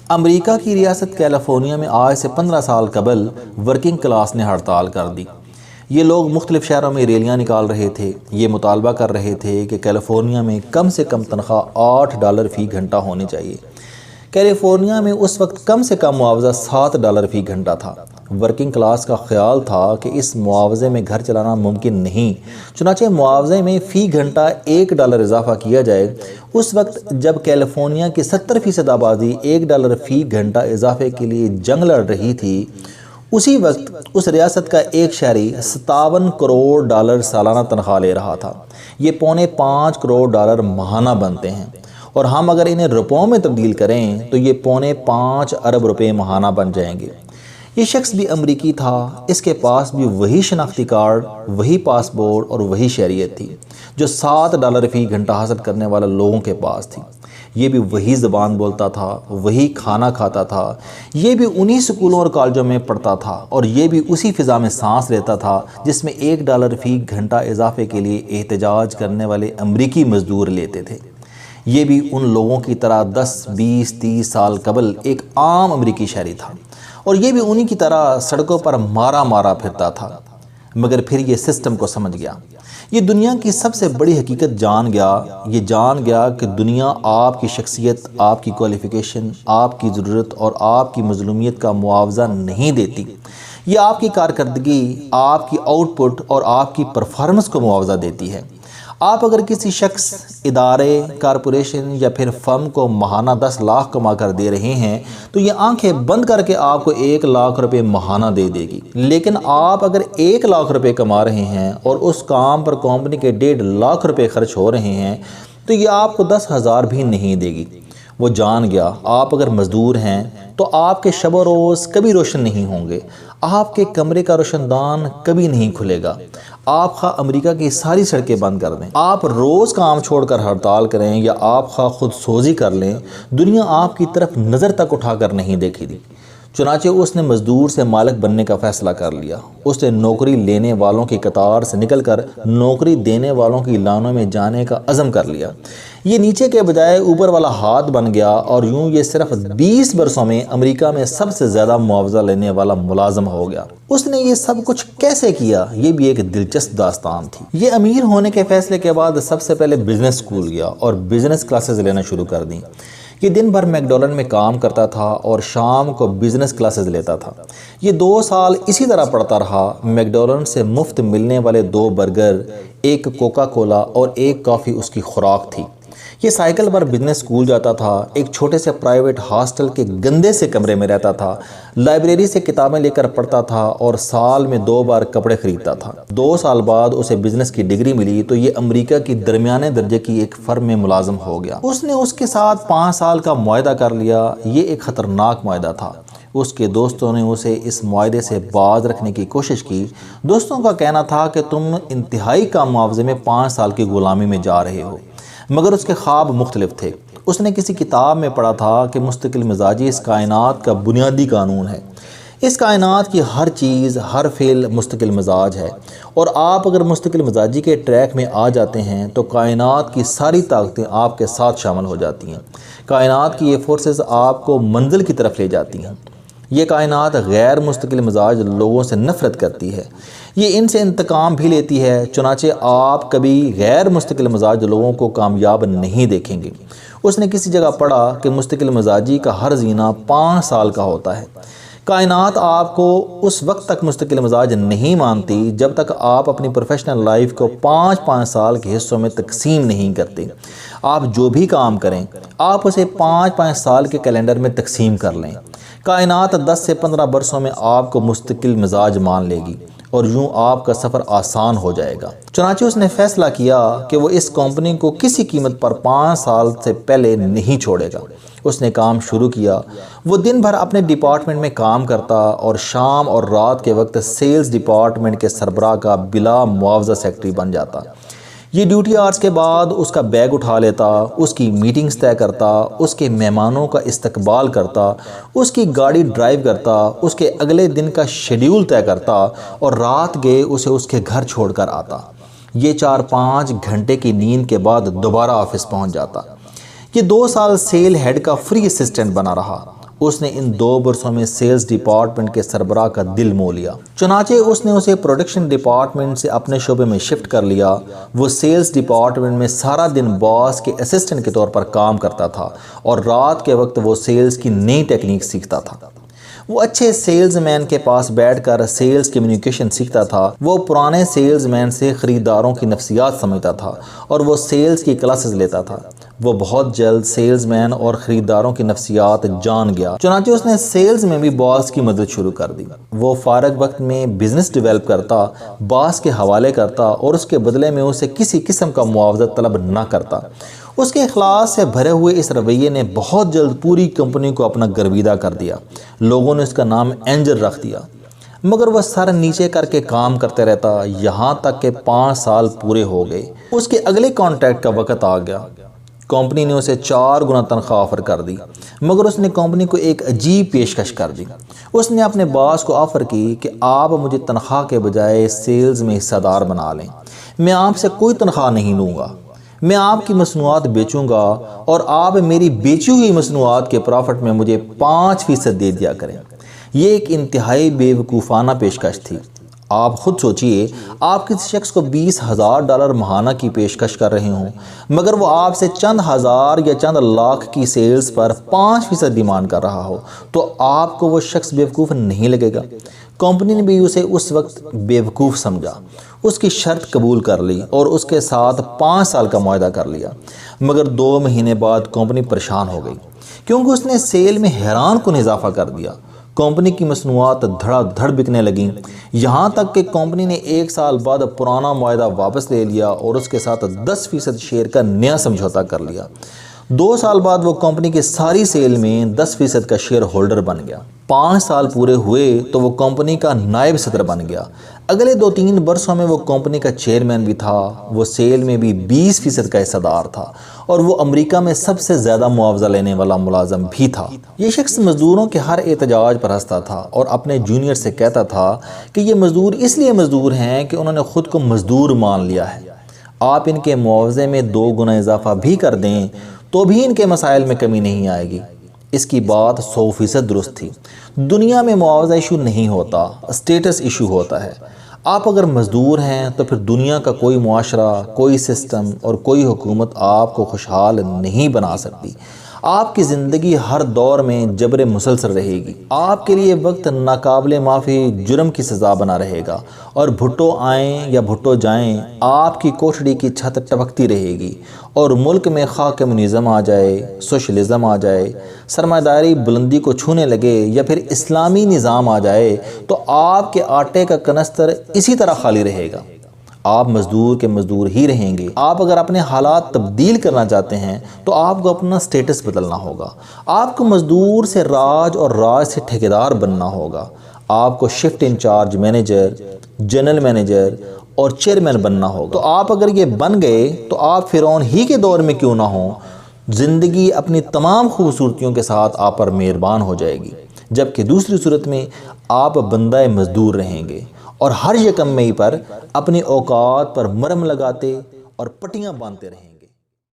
امریکہ کی ریاست کیلیفورنیا میں آج سے 15 سال قبل ورکنگ کلاس نے ہڑتال کر دی۔ یہ لوگ مختلف شہروں میں ریلیاں نکال رہے تھے۔ یہ مطالبہ کر رہے تھے کہ کیلیفورنیا میں کم سے کم تنخواہ $8 فی گھنٹہ ہونی چاہیے۔ کیلیفورنیا میں اس وقت کم سے کم معاوضہ $7 فی گھنٹہ تھا۔ ورکنگ کلاس کا خیال تھا کہ اس معاوضے میں گھر چلانا ممکن نہیں، چنانچہ معاوضے میں فی گھنٹہ $1 اضافہ کیا جائے۔ اس وقت جب کیلیفورنیا کی 70% آبادی $1 فی گھنٹہ اضافے کے لیے جنگ لڑ رہی تھی، اسی وقت اس ریاست کا ایک شہری $57 کروڑ سالانہ تنخواہ لے رہا تھا۔ یہ $5.25 کروڑ ماہانہ بنتے ہیں، اور ہم اگر انہیں روپوں میں تبدیل کریں تو یہ $5.25 ارب ماہانہ بن جائیں گے۔ یہ شخص بھی امریکی تھا، اس کے پاس بھی وہی شناختی کارڈ، وہی پاسپورٹ اور وہی شہریت تھی جو $7 فی گھنٹہ حاصل کرنے والے لوگوں کے پاس تھی۔ یہ بھی وہی زبان بولتا تھا، وہی کھانا کھاتا تھا، یہ بھی انہی سکولوں اور کالجوں میں پڑھتا تھا، اور یہ بھی اسی فضا میں سانس لیتا تھا جس میں $1 فی گھنٹہ اضافے کے لیے احتجاج کرنے والے امریکی مزدور لیتے تھے۔ یہ بھی ان لوگوں کی طرح 10، 20، 30 سال قبل ایک عام امریکی شہری تھا، اور یہ بھی انہی کی طرح سڑکوں پر مارا پھرتا تھا، مگر پھر یہ سسٹم کو سمجھ گیا۔ یہ دنیا کی سب سے بڑی حقیقت جان گیا کہ دنیا آپ کی شخصیت، آپ کی کوالیفیکیشن، آپ کی ضرورت اور آپ کی مظلومیت کا معاوضہ نہیں دیتی۔ یہ آپ کی کارکردگی، آپ کی آؤٹ پٹ اور آپ کی پرفارمنس کو معاوضہ دیتی ہے۔ آپ اگر کسی شخص، ادارے، کارپوریشن یا پھر فرم کو ماہانہ 10 لاکھ کما کر دے رہے ہیں تو یہ آنکھیں بند کر کے آپ کو $1 لاکھ ماہانہ دے دے گی، لیکن آپ اگر $1 لاکھ کما رہے ہیں اور اس کام پر کمپنی کے $1.5 لاکھ خرچ ہو رہے ہیں تو یہ آپ کو 10,000 بھی نہیں دے گی۔ وہ جان گیا آپ اگر مزدور ہیں تو آپ کے شب و روز کبھی روشن نہیں ہوں گے، آپ کے کمرے کا روشن دان کبھی نہیں کھلے گا۔ آپ خواہ امریکہ کی ساری سڑکیں بند کر دیں، آپ روز کام چھوڑ کر ہڑتال کریں، یا آپ خواہ خود سوزی کر لیں، دنیا آپ کی طرف نظر تک اٹھا کر نہیں دیکھی دی۔ چنانچہ اس نے مزدور سے مالک بننے کا فیصلہ کر لیا۔ اس نے نوکری لینے والوں کی قطار سے نکل کر نوکری دینے والوں کی لانوں میں جانے کا عزم کر لیا۔ یہ نیچے کے بجائے اوپر والا ہاتھ بن گیا، اور یوں یہ صرف 20 برسوں میں امریکہ میں سب سے زیادہ معاوضہ لینے والا ملازم ہو گیا۔ اس نے یہ سب کچھ کیسے کیا، یہ بھی ایک دلچسپ داستان تھی۔ یہ امیر ہونے کے فیصلے کے بعد سب سے پہلے بزنس اسکول گیا اور بزنس کلاسز لینا شروع کر دیں۔ یہ دن بھر میکڈونلڈ میں کام کرتا تھا اور شام کو بزنس کلاسز لیتا تھا۔ یہ 2 سال اسی طرح پڑھتا رہا۔ میکڈونلڈ سے مفت ملنے والے 2 برگر، 1 کوکا کولا اور 1 کافی اس کی خوراک تھی۔ یہ سائیکل پر بزنس اسکول جاتا تھا، ایک چھوٹے سے پرائیویٹ ہاسٹل کے گندے سے کمرے میں رہتا تھا، لائبریری سے کتابیں لے کر پڑھتا تھا اور سال میں 2 بار کپڑے خریدتا تھا۔ 2 سال بعد اسے بزنس کی ڈگری ملی تو یہ امریکہ کی درمیانے درجے کی ایک فرم میں ملازم ہو گیا۔ اس نے اس کے ساتھ 5 سال کا معاہدہ کر لیا۔ یہ ایک خطرناک معاہدہ تھا۔ اس کے دوستوں نے اسے اس معاہدے سے باز رکھنے کی کوشش کی۔ دوستوں کا کہنا تھا کہ تم انتہائی کم معاوضے میں 5 سال کی غلامی میں جا رہے ہو، مگر اس کے خواب مختلف تھے۔ اس نے کسی کتاب میں پڑھا تھا کہ مستقل مزاجی اس کائنات کا بنیادی قانون ہے۔ اس کائنات کی ہر چیز، ہر فعل مستقل مزاج ہے، اور آپ اگر مستقل مزاجی کے ٹریک میں آ جاتے ہیں تو کائنات کی ساری طاقتیں آپ کے ساتھ شامل ہو جاتی ہیں۔ کائنات کی یہ فورسز آپ کو منزل کی طرف لے جاتی ہیں۔ یہ کائنات غیر مستقل مزاج لوگوں سے نفرت کرتی ہے، یہ ان سے انتقام بھی لیتی ہے، چنانچہ آپ کبھی غیر مستقل مزاج لوگوں کو کامیاب نہیں دیکھیں گے۔ اس نے کسی جگہ پڑھا کہ مستقل مزاجی کا ہر زینہ 5 سال کا ہوتا ہے۔ کائنات آپ کو اس وقت تک مستقل مزاج نہیں مانتی جب تک آپ اپنی پروفیشنل لائف کو 5 سال کے حصوں میں تقسیم نہیں کرتے۔ آپ جو بھی کام کریں، آپ اسے 5 سال کے کیلنڈر میں تقسیم کر لیں۔ کائنات 10 سے 15 برسوں میں آپ کو مستقل مزاج مان لے گی، اور یوں آپ کا سفر آسان ہو جائے گا۔ چنانچہ اس نے فیصلہ کیا کہ وہ اس کمپنی کو کسی قیمت پر 5 سال سے پہلے نہیں چھوڑے گا۔ اس نے کام شروع کیا۔ وہ دن بھر اپنے ڈپارٹمنٹ میں کام کرتا اور شام اور رات کے وقت سیلز ڈپارٹمنٹ کے سربراہ کا بلا معاوضہ سیکرٹری بن جاتا۔ یہ ڈیوٹی آورز کے بعد اس کا بیگ اٹھا لیتا، اس کی میٹنگز طے کرتا، اس کے مہمانوں کا استقبال کرتا، اس کی گاڑی ڈرائیو کرتا، اس کے اگلے دن کا شیڈیول طے کرتا، اور رات گئے اسے اس کے گھر چھوڑ کر آتا۔ یہ 4-5 گھنٹے کی نیند کے بعد دوبارہ آفس پہنچ جاتا۔ یہ 2 سال سیل ہیڈ کا فری اسسٹنٹ بنا رہا۔ اس نے ان 2 برسوں میں سیلز ڈپارٹمنٹ کے سربراہ کا دل مو لیا۔ چنانچہ اس نے اسے پروڈکشن ڈپارٹمنٹ سے اپنے شعبے میں شفٹ کر لیا۔ وہ سیلز ڈپارٹمنٹ میں سارا دن باس کے اسسٹنٹ کے طور پر کام کرتا تھا اور رات کے وقت وہ سیلز کی نئی ٹیکنیک سیکھتا تھا۔ وہ اچھے سیلز مین کے پاس بیٹھ کر سیلز کمیونیکیشن سیکھتا تھا۔ وہ پرانے سیلز مین سے خریداروں کی نفسیات سمجھتا تھا اور وہ سیلز کی کلاسز لیتا تھا۔ وہ بہت جلد سیلز مین اور خریداروں کی نفسیات جان گیا۔ چنانچہ اس نے سیلز میں بھی باس کی مدد شروع کر دی۔ وہ فارغ وقت میں بزنس ڈیولپ کرتا، باس کے حوالے کرتا اور اس کے بدلے میں اسے کسی قسم کا معاوضہ طلب نہ کرتا۔ اس کے اخلاص سے بھرے ہوئے اس رویے نے بہت جلد پوری کمپنی کو اپنا گرویدہ کر دیا۔ لوگوں نے اس کا نام اینجل رکھ دیا، مگر وہ سر نیچے کر کے کام کرتے رہتا، یہاں تک کہ 5 سال پورے ہو گئے۔ اس کے اگلے کانٹریکٹ کا وقت آ گیا۔ کمپنی نے اسے 4 گنا تنخواہ آفر کر دی، مگر اس نے کمپنی کو ایک عجیب پیشکش کر دی۔ اس نے اپنے باس کو آفر کی کہ آپ مجھے تنخواہ کے بجائے سیلز میں حصہ دار بنا لیں۔ میں آپ سے کوئی تنخواہ نہیں لوں گا، میں آپ کی مصنوعات بیچوں گا اور آپ میری بیچی ہوئی مصنوعات کے پرافٹ میں مجھے 5% دے دیا کریں۔ یہ ایک انتہائی بے وقوفانہ پیشکش تھی۔ آپ خود سوچئے، آپ کسی شخص کو $20,000 ماہانہ کی پیشکش کر رہے ہوں، مگر وہ آپ سے چند ہزار یا چند لاکھ کی سیلز پر 5% ڈیمانڈ کر رہا ہو، تو آپ کو وہ شخص بیوقوف نہیں لگے گا؟ کمپنی نے بھی اسے اس وقت بیوقوف سمجھا، اس کی شرط قبول کر لی اور اس کے ساتھ 5 سال کا معاہدہ کر لیا۔ مگر 2 مہینے بعد کمپنی پریشان ہو گئی، کیونکہ اس نے سیل میں حیران کن اضافہ کر دیا۔ کمپنی کی مصنوعات دھڑا دھڑ بکنے لگیں، یہاں تک کہ کمپنی نے 1 سال بعد پرانا معاہدہ واپس لے لیا اور اس کے ساتھ 10% شیئر کا نیا سمجھوتا کر لیا۔ 2 سال بعد وہ کمپنی کی ساری سیل میں 10% کا شیئر ہولڈر بن گیا۔ 5 سال پورے ہوئے تو وہ کمپنی کا نائب صدر بن گیا۔ اگلے 2-3 برسوں میں وہ کمپنی کا چیئرمین بھی تھا۔ وہ سیل میں بھی 20% کا حصہ دار تھا اور وہ امریکہ میں سب سے زیادہ معاوضہ لینے والا ملازم بھی تھا۔ یہ شخص مزدوروں کے ہر احتجاج پر ہنستا تھا اور اپنے جونیئر سے کہتا تھا کہ یہ مزدور اس لیے مزدور ہیں کہ انہوں نے خود کو مزدور مان لیا ہے۔ آپ ان کے معاوضے میں 2 گنا اضافہ بھی کر دیں تو بھی ان کے مسائل میں کمی نہیں آئے گی۔ اس کی بات 100% درست تھی۔ دنیا میں معاوضہ ایشو نہیں ہوتا، اسٹیٹس ایشو ہوتا ہے۔ آپ اگر مزدور ہیں تو پھر دنیا کا کوئی معاشرہ، کوئی سسٹم اور کوئی حکومت آپ کو خوشحال نہیں بنا سکتی۔ آپ کی زندگی ہر دور میں جبر مسلسل رہے گی۔ آپ کے لیے وقت ناقابل معافی جرم کی سزا بنا رہے گا، اور بھٹو آئیں یا بھٹو جائیں، آپ کی کوٹھڑی کی چھت ٹپکتی رہے گی، اور ملک میں خواہ کمیونزم آ جائے، سوشلزم آ جائے، سرمایہ داری بلندی کو چھونے لگے یا پھر اسلامی نظام آ جائے، تو آپ کے آٹے کا کنستر اسی طرح خالی رہے گا۔ آپ مزدور کے مزدور ہی رہیں گے۔ آپ اگر اپنے حالات تبدیل کرنا چاہتے ہیں تو آپ کو اپنا سٹیٹس بدلنا ہوگا۔ آپ کو مزدور سے راج اور راج سے ٹھیکیدار بننا ہوگا۔ آپ کو shift incharge manager, general manager اور چیئرمین بننا ہوگا۔ تو آپ اگر یہ بن گئے تو آپ فرعون ہی کے دور میں کیوں نہ ہوں، زندگی اپنی تمام خوبصورتیوں کے ساتھ آپ پر مہربان ہو جائے گی، جبکہ دوسری صورت میں آپ بندہ مزدور رہیں گے اور ہر یکم مئی پر اپنی اوقات پر مرہم لگاتے اور پٹیاں باندھتے رہیں گے۔